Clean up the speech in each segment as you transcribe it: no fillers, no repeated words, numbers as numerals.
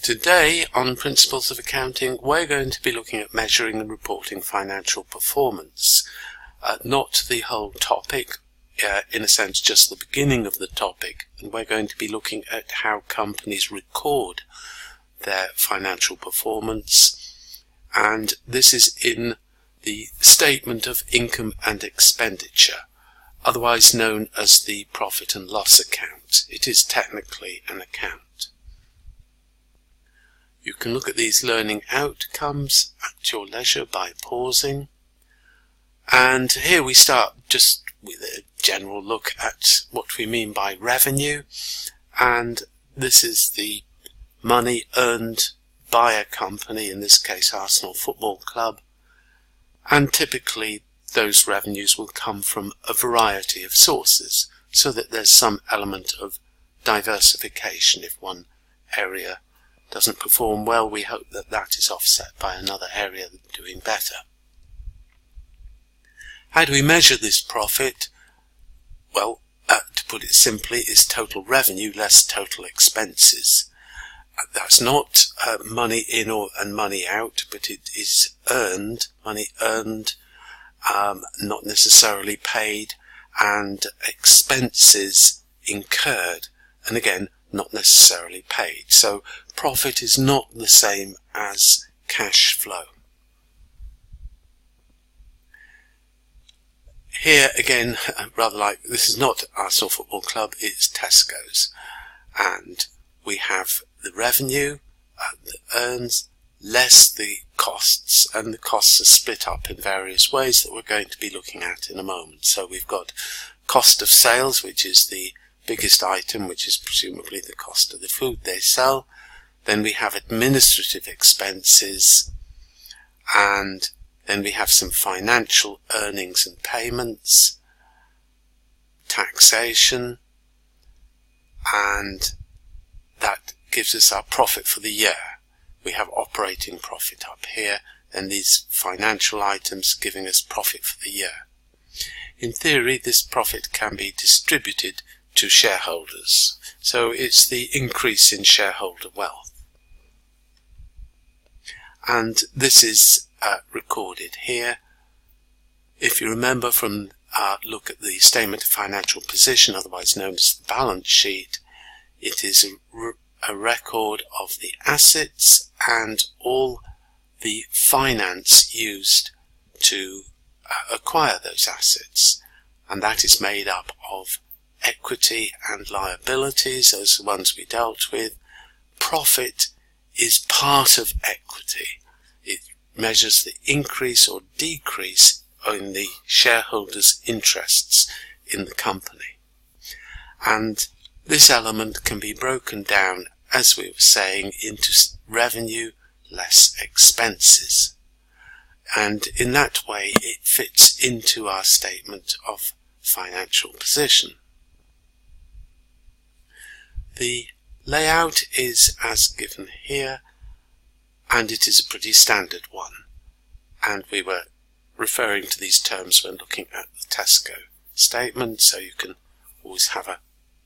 Today on Principles of Accounting, we're going to be looking at measuring and reporting financial performance. Not the whole topic, in a sense just the beginning of the topic, and we're going to be looking at how companies record their financial performance, and this is in the statement of income and expenditure, otherwise known as the profit and loss account. It is technically an account. You can look at these learning outcomes at your leisure by pausing. And here we start just with a general look at what we mean by revenue. And this is the money earned by a company, in this case Arsenal Football Club. And typically those revenues will come from a variety of sources, so that there's some element of diversification. If one area doesn't perform well, we hope that that is offset by another area doing better. How do we measure this profit? Well, to put it simply, is total revenue less total expenses. That's not money in and money out, but it is money earned, not necessarily paid, and expenses incurred, and again, not necessarily paid. So profit is not the same as cash flow. Here again, rather like, this is not Arsenal Football Club, it's Tesco's. And we have the revenue that earns less the costs, and the costs are split up in various ways that we're going to be looking at in a moment. So we've got cost of sales, which is the biggest item, which is presumably the cost of the food they sell. Then we have administrative expenses, and then we have some financial earnings and payments, taxation, and that gives us our profit for the year. We have operating profit up here, and these financial items giving us profit for the year. In theory, this profit can be distributed to shareholders. So it's the increase in shareholder wealth. And this is recorded here. If you remember from our look at the statement of financial position, otherwise known as the balance sheet, it is a record of the assets and all the finance used to acquire those assets. And that is made up of equity and liabilities, as the ones we dealt with. Profit is part of equity. It measures the increase or decrease in the shareholders' interests in the company. And this element can be broken down, as we were saying, into revenue less expenses. And in that way it fits into our statement of financial position. The layout is as given here, and it is a pretty standard one. And we were referring to these terms when looking at the Tesco statement, so you can always have a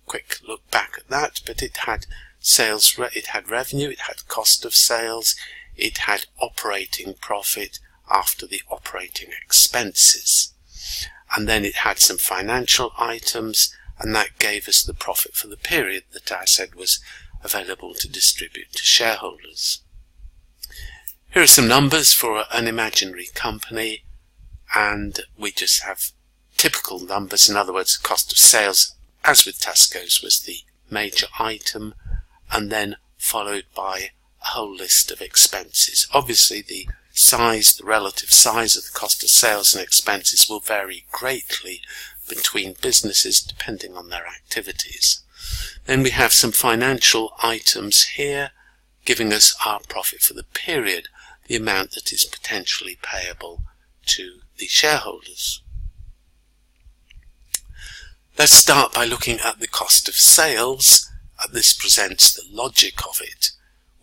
quick look back at that. But it had sales, it had revenue, it had cost of sales, it had operating profit after the operating expenses, and then it had some financial items, and that gave us the profit for the period that I said was available to distribute to shareholders. Here are some numbers for an imaginary company, and we just have typical numbers. In other words, cost of sales, as with Tesco's, was the major item, and then followed by a whole list of expenses. Obviously the relative size of the cost of sales and expenses will vary greatly between businesses depending on their activities. Then we have some financial items here giving us our profit for the period, the amount that is potentially payable to the shareholders. Let's start by looking at the cost of sales. This presents the logic of it.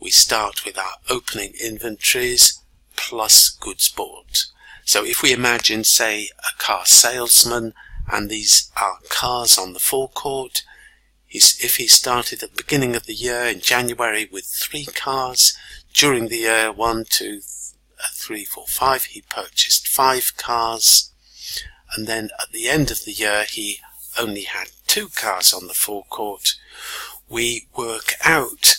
We start with our opening inventories plus goods bought. So if we imagine, say, a car salesman, and these are cars on the forecourt, if he started at the beginning of the year in January with 3 cars, during the year 1, 2, 3, 4, 5, he purchased 5 cars, and then at the end of the year he only had 2 cars on the forecourt. We work out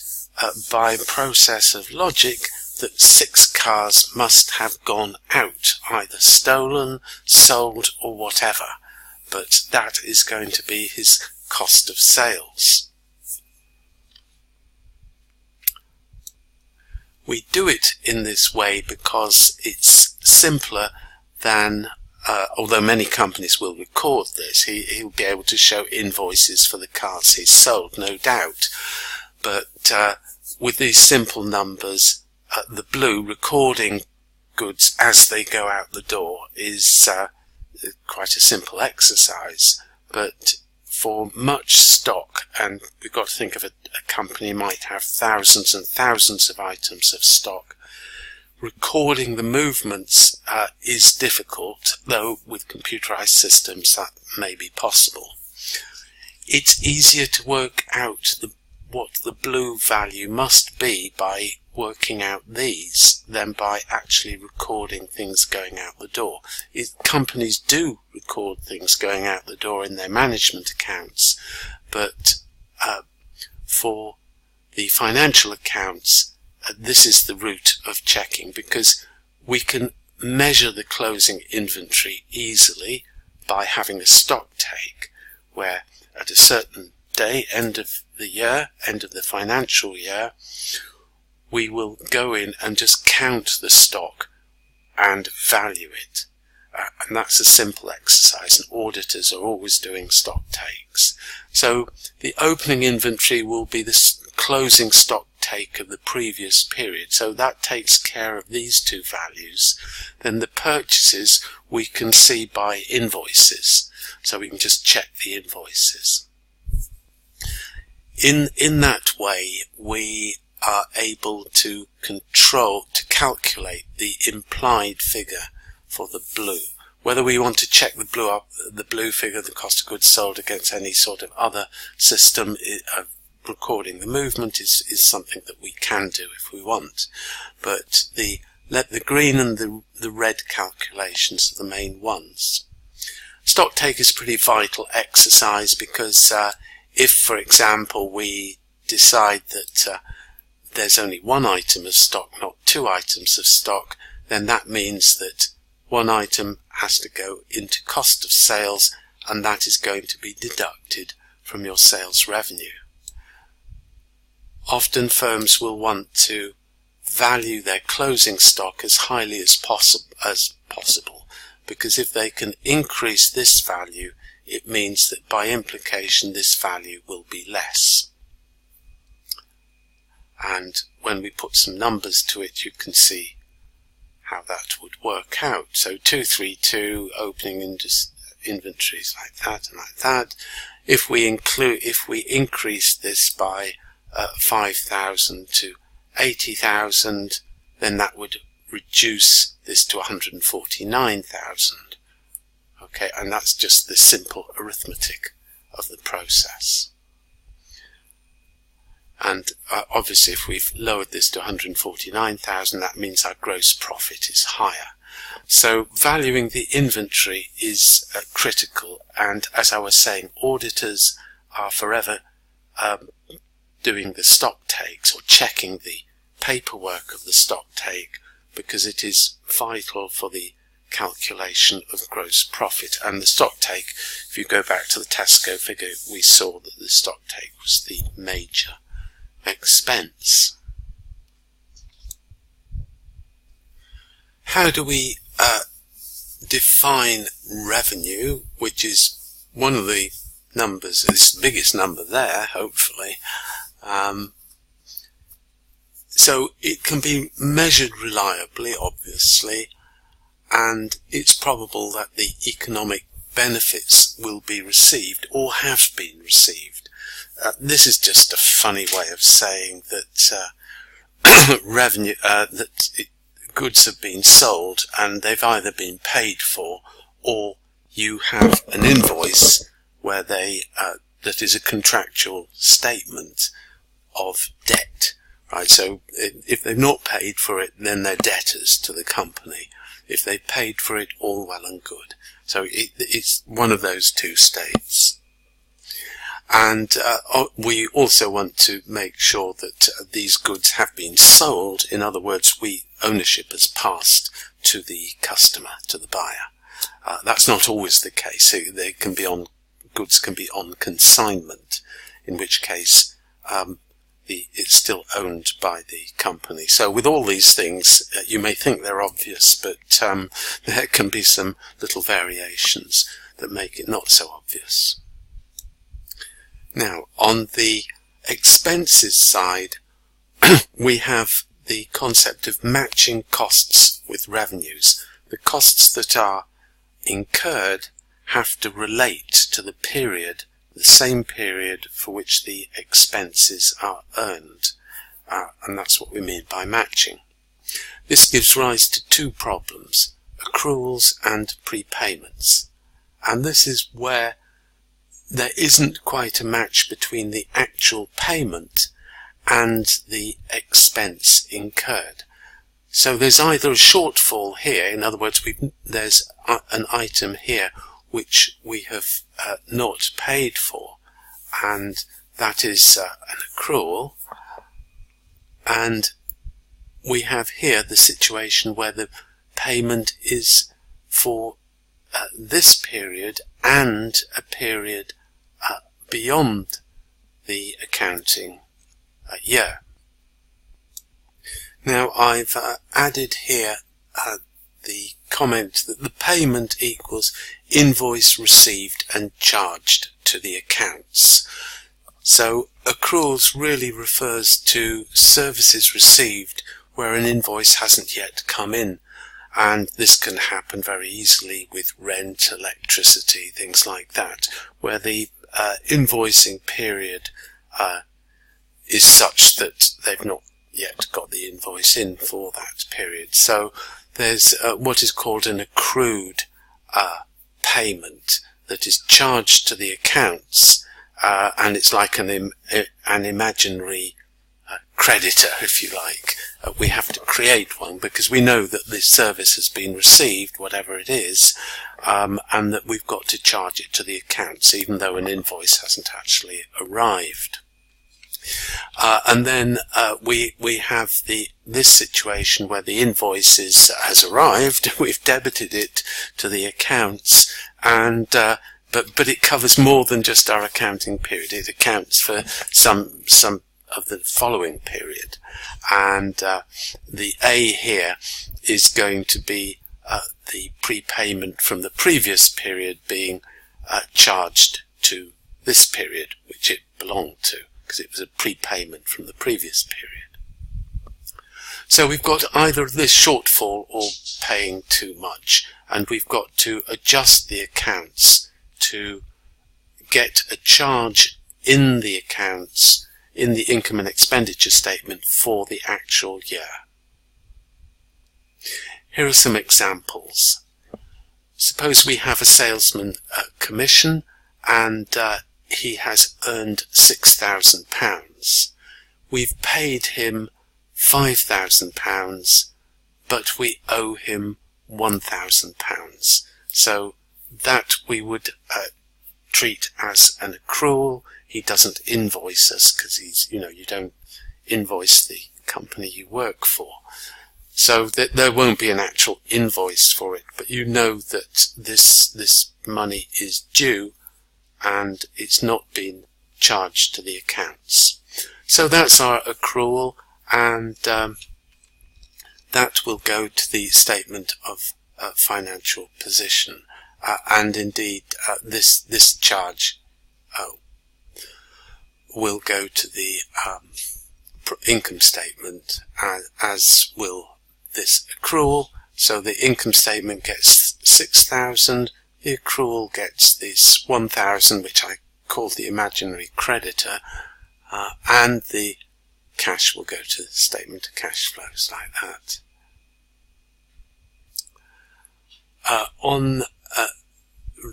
by a process of logic that 6 cars must have gone out, either stolen, sold, or whatever, but that is going to be his cost of sales. We do it in this way because it's simpler than, although many companies will record this, he'll be able to show invoices for the cars he's sold, no doubt, but with these simple numbers, the blue recording goods as they go out the door is quite a simple exercise, but for much stock, and we've got to think of a company might have thousands and thousands of items of stock, recording the movements is difficult, though with computerized systems that may be possible. It's easier to work out what the blue value must be by working out these than by actually recording things going out the door. Companies do record things going out the door in their management accounts, but for the financial accounts, this is the route of checking, because we can measure the closing inventory easily by having a stock take, where at a certain day, end of the year, end of the financial year, we will go in and just count the stock and value it. And that's a simple exercise, and auditors are always doing stock takes. So the opening inventory will be the closing stock take of the previous period. So that takes care of these 2 values. Then the purchases we can see by invoices. So we can just check the invoices. In that way, we are able to calculate the implied figure for the blue. Whether we want to check the blue figure, the cost of goods sold, against any sort of other system of recording the movement is something that we can do if we want. But the green and the red calculations are the main ones. Stock take is a pretty vital exercise, because if, for example, we decide that there's only 1 item of stock, not 2 items of stock, then that means that 1 item has to go into cost of sales, and that is going to be deducted from your sales revenue. Often firms will want to value their closing stock as highly as possible, because if they can increase this value, it means that by implication this value will be less. And when we put some numbers to it, you can see how that would work out. So 232 opening inventories like that and like that. If we increase this by 5,000 to 80,000, then that would reduce this to 149,000. Okay, and that's just the simple arithmetic of the process. And obviously if we've lowered this to 149,000, that means our gross profit is higher. So valuing the inventory is critical, and as I was saying, auditors are forever doing the stock takes or checking the paperwork of the stock take, because it is vital for the calculation of gross profit. And the stock take, if you go back to the Tesco figure, we saw that the stock take was the major expense. How do we define revenue, which is one of the numbers, it's the biggest number there, hopefully. So it can be measured reliably, obviously, and it's probable that the economic benefits will be received or have been received. This is just a funny way of saying that revenue, goods have been sold and they've either been paid for, or you have an invoice where the that is a contractual statement of debt, right? So if they've not paid for it, then they're debtors to the company. If they paid for it, all well and good. So it's one of those two states. And we also want to make sure that these goods have been sold. In other words, ownership has passed to the customer, to the buyer. That's not always the case. Goods can be on consignment, in which case it's still owned by the company. So with all these things, you may think they're obvious, but there can be some little variations that make it not so obvious. Now, on the expenses side, we have the concept of matching costs with revenues. The costs that are incurred have to relate to the same period for which the expenses are earned, and that's what we mean by matching. This gives rise to two problems: accruals and prepayments. And this is where there isn't quite a match between the actual payment and the expense incurred. So there's either a shortfall here, in other words, there's an item here which we have not paid for, and that is an accrual, and we have here the situation where the payment is for this period and a period beyond the accounting year. Now I've added here the comment that the payment equals invoice received and charged to the accounts. So accruals really refers to services received where an invoice hasn't yet come in, and this can happen very easily with rent, electricity, things like that, where the invoicing period is such that they've not yet got the invoice in for that period. So there's what is called an accrued payment that is charged to the accounts, and it's like an imaginary creditor, if you like. We have to create one because we know that this service has been received, whatever it is, and that we've got to charge it to the accounts, even though an invoice hasn't actually arrived. And then we have this situation where the invoice has arrived, we've debited it to the accounts, and but it covers more than just our accounting period. It accounts for some of the following period, and the A here is going to be the prepayment from the previous period being charged to this period which it belonged to, because it was a prepayment from the previous period. So we've got either this shortfall or paying too much, and we've got to adjust the accounts to get a charge in the accounts, in the income and expenditure statement for the actual year. Here are some examples. Suppose we have a salesman commission, and he has earned £6,000. We've paid him £5,000, but we owe him £1,000. So that we would treat as an accrual. He doesn't invoice us because you don't invoice the company you work for. So there won't be an actual invoice for it, but you know that this money is due and it's not been charged to the accounts. So that's our accrual, and that will go to the statement of financial position, and indeed this charge will go to the income statement, as will this accrual. So the income statement gets 6,000, the accrual gets this 1,000, which I call the imaginary creditor, and the cash will go to the statement of cash flows like that. On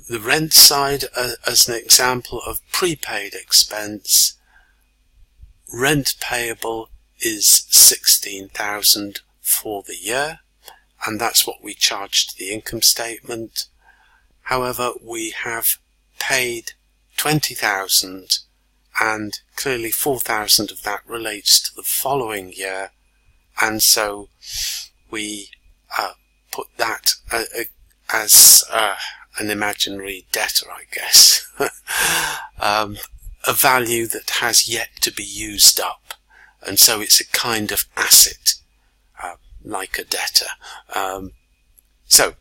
the rent side, as an example of prepaid expense, rent payable is 16,000 for the year, and that's what we charge to the income statement. However, we have paid 20,000, and clearly 4,000 of that relates to the following year, and so we put that as an imaginary debtor, I guess, a value that has yet to be used up, and so it's a kind of asset, like a debtor. So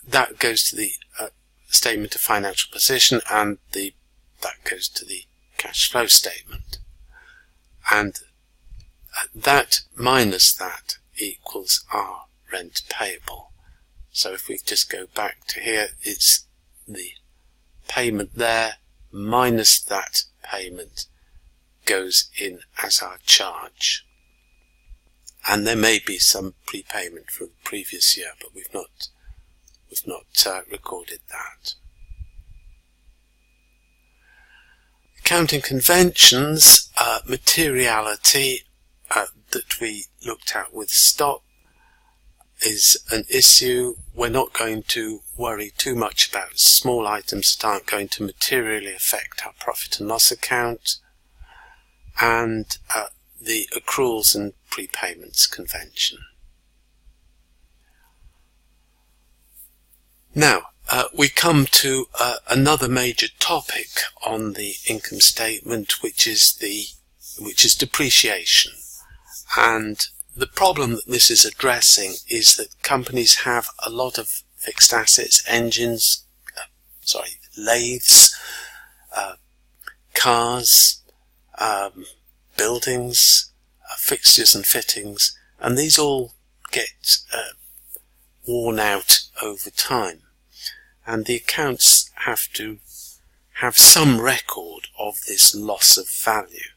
that goes to the statement of financial position, and that goes to the cash flow statement, and that minus that equals our rent payable. So if we just go back to here, it's the payment there minus that payment goes in as our charge. And there may be some prepayment from the previous year, but we've not recorded that. Accounting conventions, materiality that we looked at with stock is an issue. We're not going to worry too much about small items that aren't going to materially affect our profit and loss account, and the accruals and prepayments convention. Now, we come to another major topic on the income statement, which is depreciation. And the problem that this is addressing is that companies have a lot of fixed assets, lathes, cars, buildings, fixtures and fittings, and these all get worn out over time. And the accounts have to have some record of this loss of value.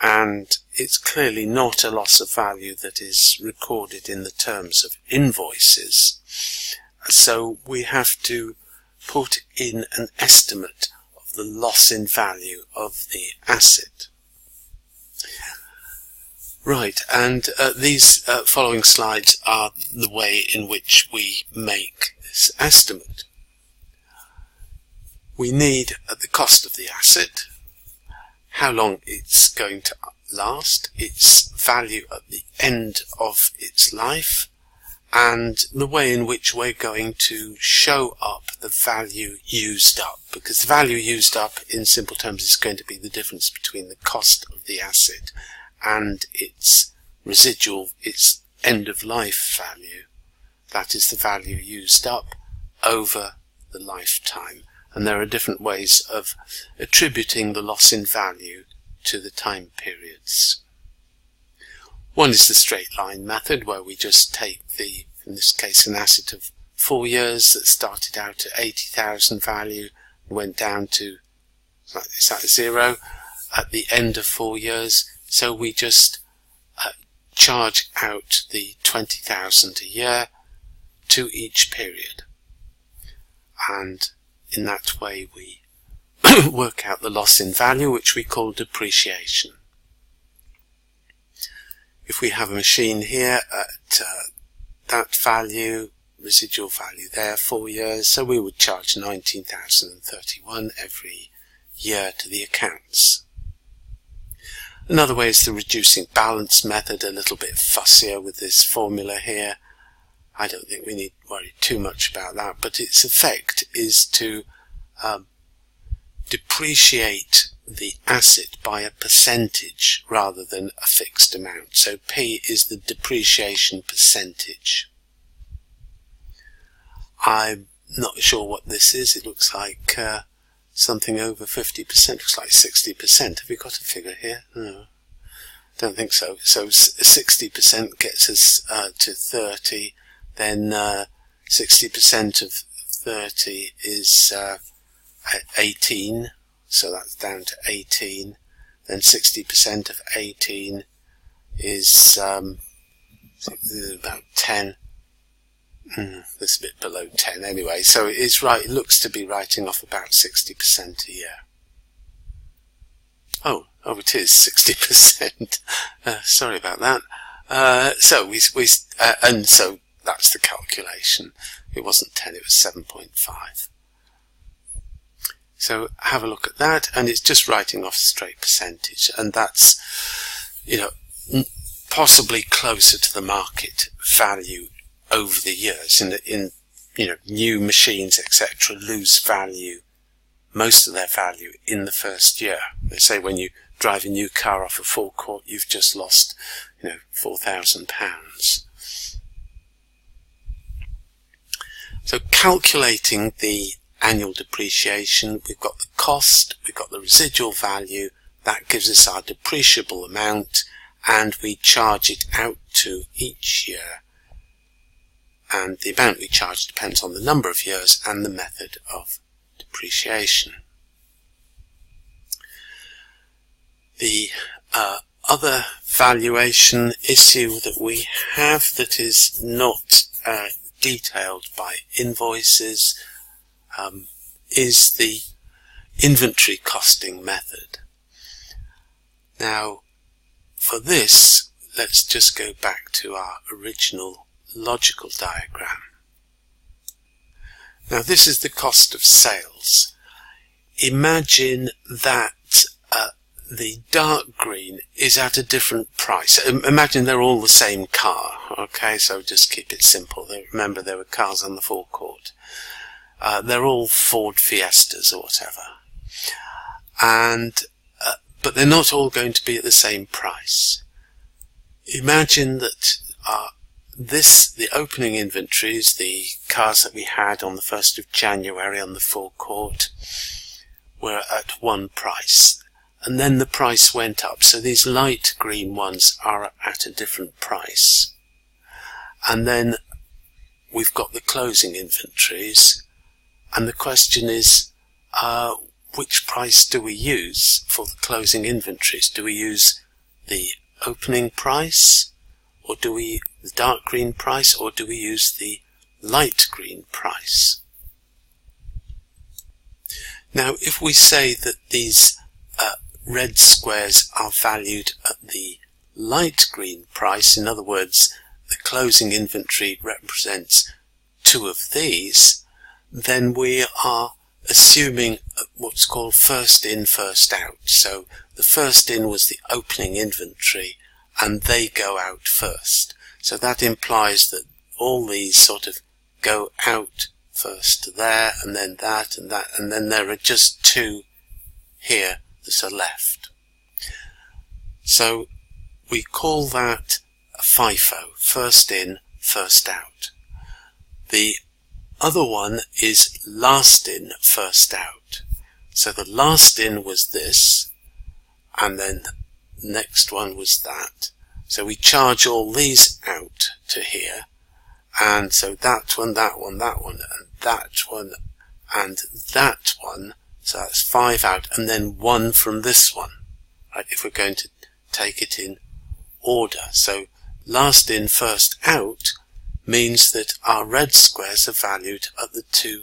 And it's clearly not a loss of value that is recorded in the terms of invoices. So we have to put in an estimate of the loss in value of the asset. Right, and these following slides are the way in which we make this estimate. We need the cost of the asset, how long it's going to last, its value at the end of its life, and the way in which we're going to show up the value used up, because the value used up in simple terms is going to be the difference between the cost of the asset and its residual, its end of life value. That is the value used up over the lifetime. And there are different ways of attributing the loss in value to the time periods. One is the straight line method, where we just take in this case, an asset of 4 years that started out at 80,000 value, went down to, is that 0 at the end of 4 years. So we just charge out the 20,000 a year to each period. And in that way we work out the loss in value, which we call depreciation. If we have a machine here at that value, residual value there, 4 years, so we would charge 19,031 every year to the accounts. Another way is the reducing balance method, a little bit fussier with this formula here. I don't think we need to worry too much about that, but its effect is to depreciate the asset by a percentage rather than a fixed amount. So P is the depreciation percentage. I'm not sure what this is. It looks like something over 50%, looks like 60%. Have we got a figure here? No, don't think so. So 60% gets us to 30, then 60% of 30 is 18, so that's down to 18, then 60% of 18 is about 10, This a bit below 10 anyway, so it is right. It looks to be writing off about 60% a year. Oh, it is 60%. Sorry about that. So that's the calculation. It wasn't 10, it was 7.5. So have a look at that, and it's just writing off a straight percentage, and that's, possibly closer to the market value over the years. In new machines, etc., lose value, most of their value in the first year. They say when you drive a new car off a forecourt, you've just lost, £4,000. So calculating the annual depreciation, we've got the cost, we've got the residual value, that gives us our depreciable amount, and we charge it out to each year. And the amount we charge depends on the number of years and the method of depreciation. The other valuation issue that we have that is not detailed by invoices is the inventory costing method. Now, for this, let's just go back to our original logical diagram. Now, this is the cost of sales. Imagine that the dark green is at a different price. Imagine they're all the same car. Okay, so just keep it simple. Remember, there were cars on the forecourt. They're all Ford Fiestas or whatever. But they're not all going to be at the same price. Imagine that the opening inventories, the cars that we had on the 1st of January on the forecourt, were at one price. And then the price went up. So these light green ones are at a different price. And then we've got the closing inventories. And the question is, which price do we use for the closing inventories? Do we use the opening price, or do we the dark green price, or do we use the light green price? Now, if we say that these red squares are valued at the light green price, in other words, the closing inventory represents two of these, then we are assuming what's called first in, first out. So the first in was the opening inventory, and they go out first. So that implies that all these sort of go out first to there, and then that, and then there are just two here that are left. So we call that a FIFO, first in, first out. The other one is last in, first out. So the last in was this, and then the next one was that. So we charge all these out to here, and so that one, that one, that one, and that one, and that one. So that's 5 out, and then 1 from this one, right, if we're going to take it in order. So last in, first out means that our red squares are valued at the two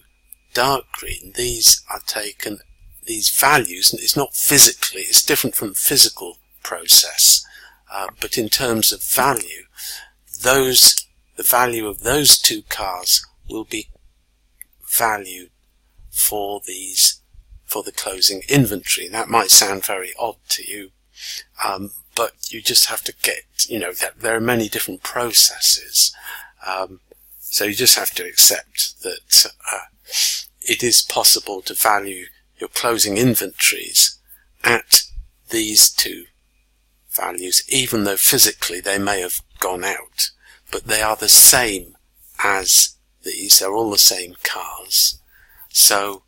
dark green. These are taken, these values, and it's not physically, it's different from physical process, but in terms of value, the value of those two cars will be valued for the closing inventory. That might sound very odd to you, but you just have to get, that there are many different processes. So you just have to accept that it is possible to value your closing inventories at these two values, even though physically they may have gone out, but they are the same as these. They're all the same cars. So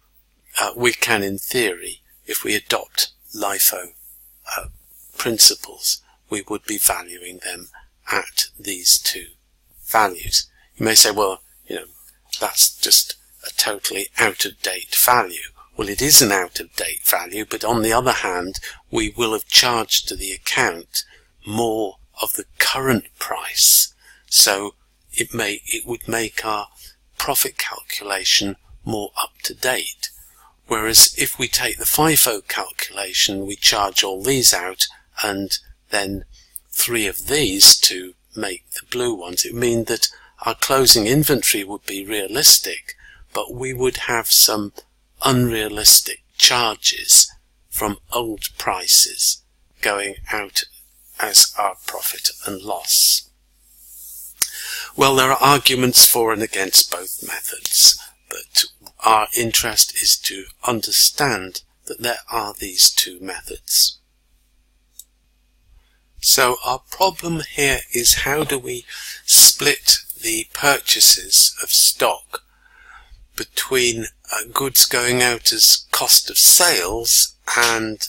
we can, in theory, if we adopt LIFO principles, we would be valuing them at these two values. You may say, well, that's just a totally out-of-date value. Well, it is an out-of-date value, but on the other hand, we will have charged to the account more of the current price. So it would make our profit calculation more up to date. Whereas if we take the FIFO calculation, we charge all these out and then 3 of these to make the blue ones, it would mean that our closing inventory would be realistic, but we would have some unrealistic charges from old prices going out as our profit and loss. Well, there are arguments for and against both methods, but our interest is to understand that there are these two methods. So our problem here is, how do we split the purchases of stock between goods going out as cost of sales and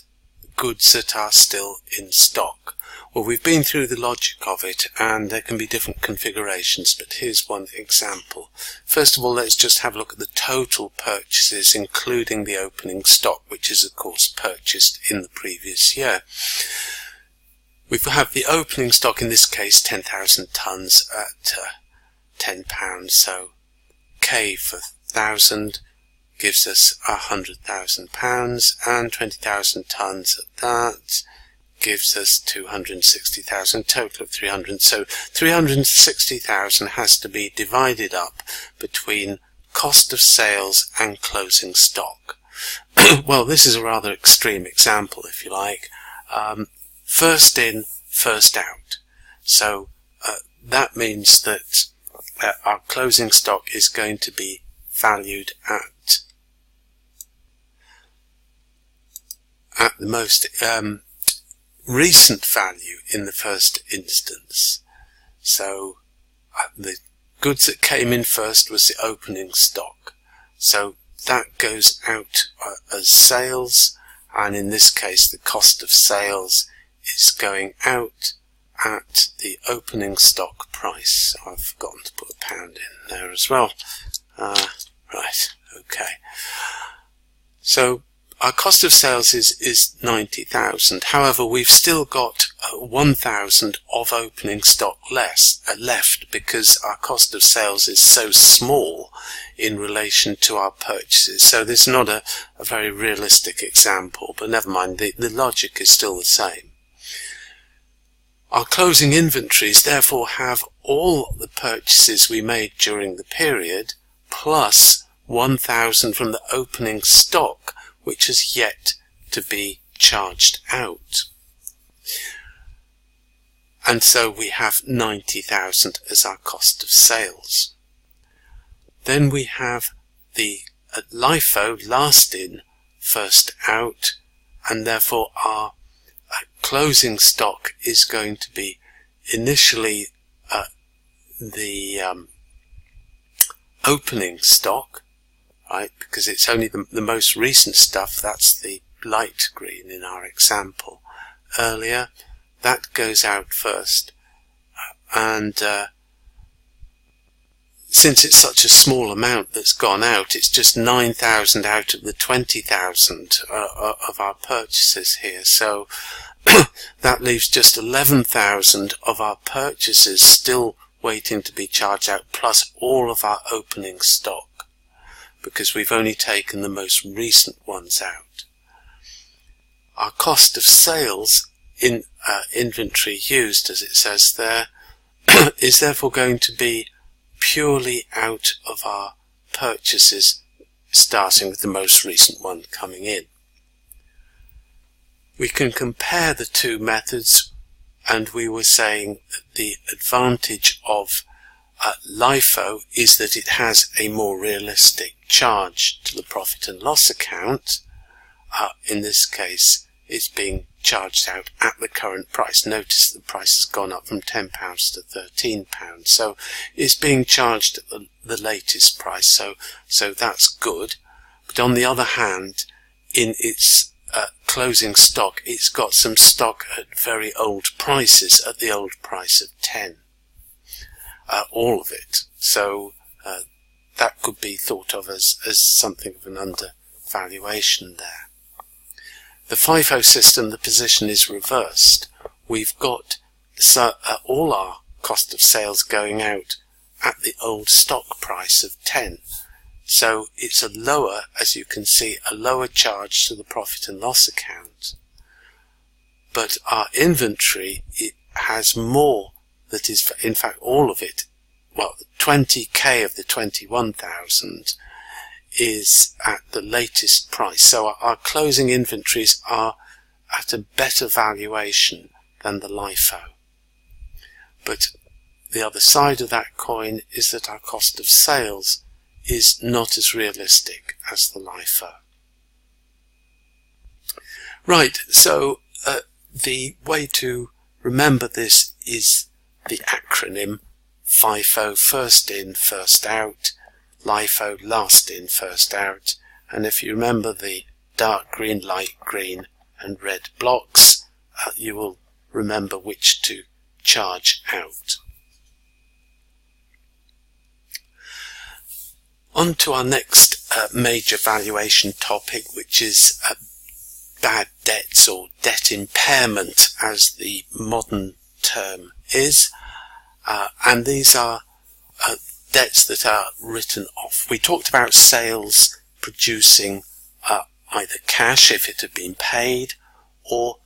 goods that are still in stock? Well, we've been through the logic of it, and there can be different configurations, but here's one example. First of all, let's just have a look at the total purchases, including the opening stock, which is of course purchased in the previous year. We have the opening stock, in this case 10,000 tonnes at £10, so K for 1,000 gives us £100,000, and 20,000 tonnes at that gives us 260,000, total of 300. So 360,000 has to be divided up between cost of sales and closing stock. Well, this is a rather extreme example, if you like. First in, first out. So that means that our closing stock is going to be valued at the most recent value in the first instance. So the goods that came in first was the opening stock. So that goes out as sales, and in this case the cost of sales is going out at the opening stock price. I've forgotten to put a pound in there as well. Right, okay. So our cost of sales is 90,000. However, we've still got 1,000 of opening stock left, because our cost of sales is so small in relation to our purchases. So this is not a very realistic example, but never mind, the logic is still the same. Our closing inventories therefore have all the purchases we made during the period plus 1,000 from the opening stock, which has yet to be charged out. And so we have 90,000 as our cost of sales. Then we have the LIFO, last in, first out, and therefore our closing stock is going to be initially the opening stock, right, because it's only the most recent stuff. That's the light green in our example earlier. That goes out first, and since it's such a small amount that's gone out, it's just 9,000 out of the 20,000 of our purchases here. So that leaves just 11,000 of our purchases still waiting to be charged out, plus all of our opening stock, because we've only taken the most recent ones out. Our cost of sales in inventory used, as it says there, is therefore going to be purely out of our purchases, starting with the most recent one coming in. We can compare the two methods, and we were saying that the advantage of LIFO is that it has a more realistic charge to the profit and loss account. In this case, it's being charged out at the current price. Notice the price has gone up from £10 to £13, so it's being charged at the latest price, so that's good. But on the other hand, in its closing stock, it's got some stock at very old prices, at the old price of 10, all of it. So that could be thought of as something of an undervaluation there. The FIFO system, the position is reversed. We've got all our cost of sales going out at the old stock price of 10. So it's a lower, as you can see, a lower charge to the profit and loss account. But our inventory, it has more that is, in fact, all of it, well, 20k of the 21,000 is at the latest price. So our closing inventories are at a better valuation than the LIFO. But the other side of that coin is that our cost of sales is not as realistic as the LIFO. Right, so the way to remember this is the acronym FIFO, first in, first out, LIFO, last in, first out, and if you remember the dark green, light green and red blocks, you will remember which to charge out. On to our next major valuation topic, which is bad debts, or debt impairment as the modern term is, and these are debts that are written off. We talked about sales producing either cash if it had been paid, or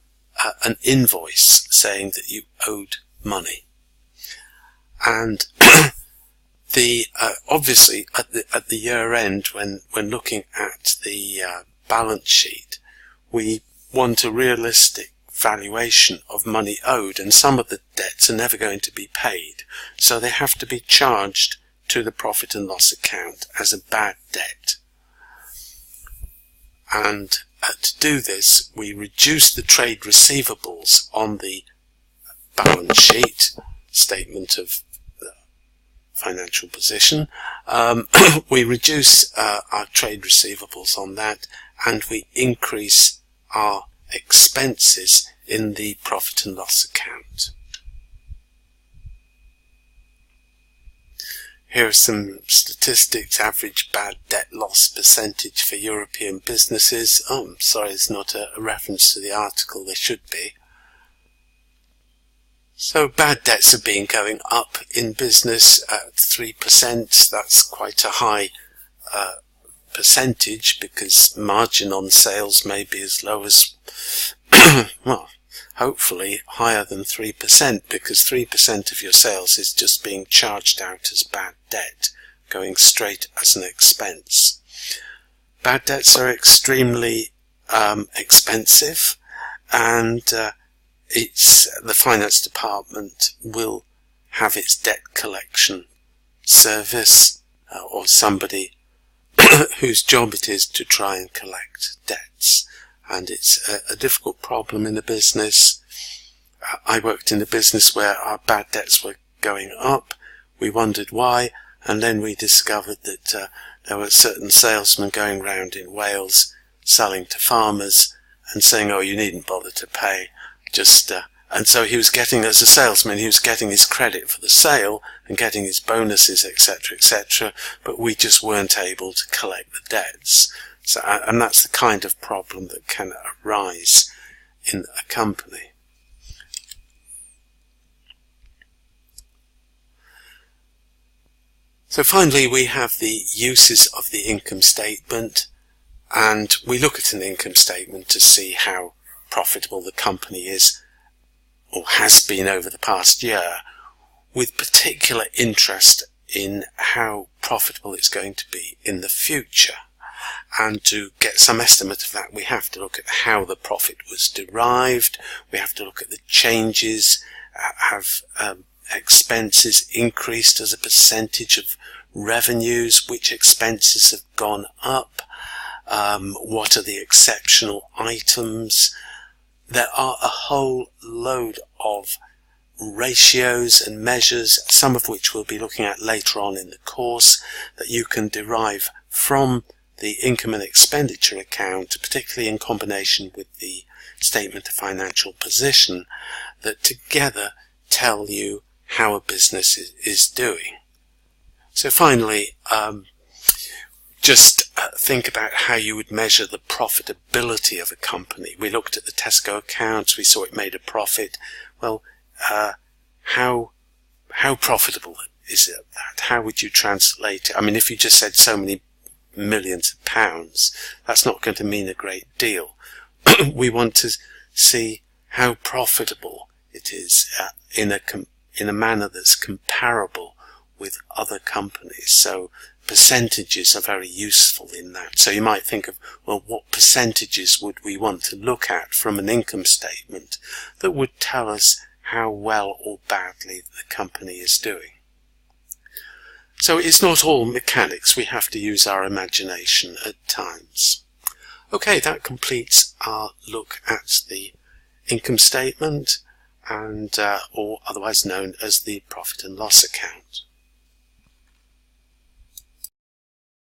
an invoice saying that you owed money. And obviously at the year end, when looking at the balance sheet, we want a realistic valuation of money owed, and some of the debts are never going to be paid, so they have to be charged to the profit and loss account as a bad debt. And to do this, we reduce the trade receivables on the balance sheet, statement of financial position. We reduce our trade receivables on that, and we increase our expenses in the profit and loss account. Here are some statistics. Average bad debt loss percentage for European businesses. Oh, I'm sorry, it's not a reference to the article. There should be. So bad debts have been going up in business at 3%. That's quite a high percentage, because margin on sales may be as low as, well, hopefully higher than 3%, because 3% of your sales is just being charged out as bad debt, going straight as an expense. Bad debts are extremely expensive, and the finance department will have its debt collection service, or somebody whose job it is to try and collect debts. And it's a difficult problem in a business. I worked in a business where our bad debts were going up. We wondered why, and then we discovered that there were certain salesmen going round in Wales selling to farmers and saying, oh, you needn't bother to pay, just and so he was getting, as a salesman, he was getting his credit for the sale and getting his bonuses, etc., etc., but we just weren't able to collect the debts. So, and that's the kind of problem that can arise in a company. So finally, we have the uses of the income statement, and we look at an income statement to see how profitable the company is, or has been over the past year, with particular interest in how profitable it's going to be in the future. And to get some estimate of that, we have to look at how the profit was derived. We have to look at the changes. Have expenses increased as a percentage of revenues? Which expenses have gone up? What are the exceptional items? There are a whole load of ratios and measures, some of which we'll be looking at later on in the course, that you can derive from the income and expenditure account, particularly in combination with the statement of financial position, that together tell you how a business is doing. So finally, just think about how you would measure the profitability of a company. We looked at the Tesco accounts, we saw it made a profit. Well, how profitable is it that? How would you translate it? I mean, if you just said so many millions of pounds, that's not going to mean a great deal. We want to see how profitable it is in a manner that's comparable with other companies. So percentages are very useful in that. So you might think of, well, what percentages would we want to look at from an income statement that would tell us how well or badly the company is doing? So it's not all mechanics. We have to use our imagination at times. Okay, that completes our look at the income statement, and or otherwise known as the profit and loss account.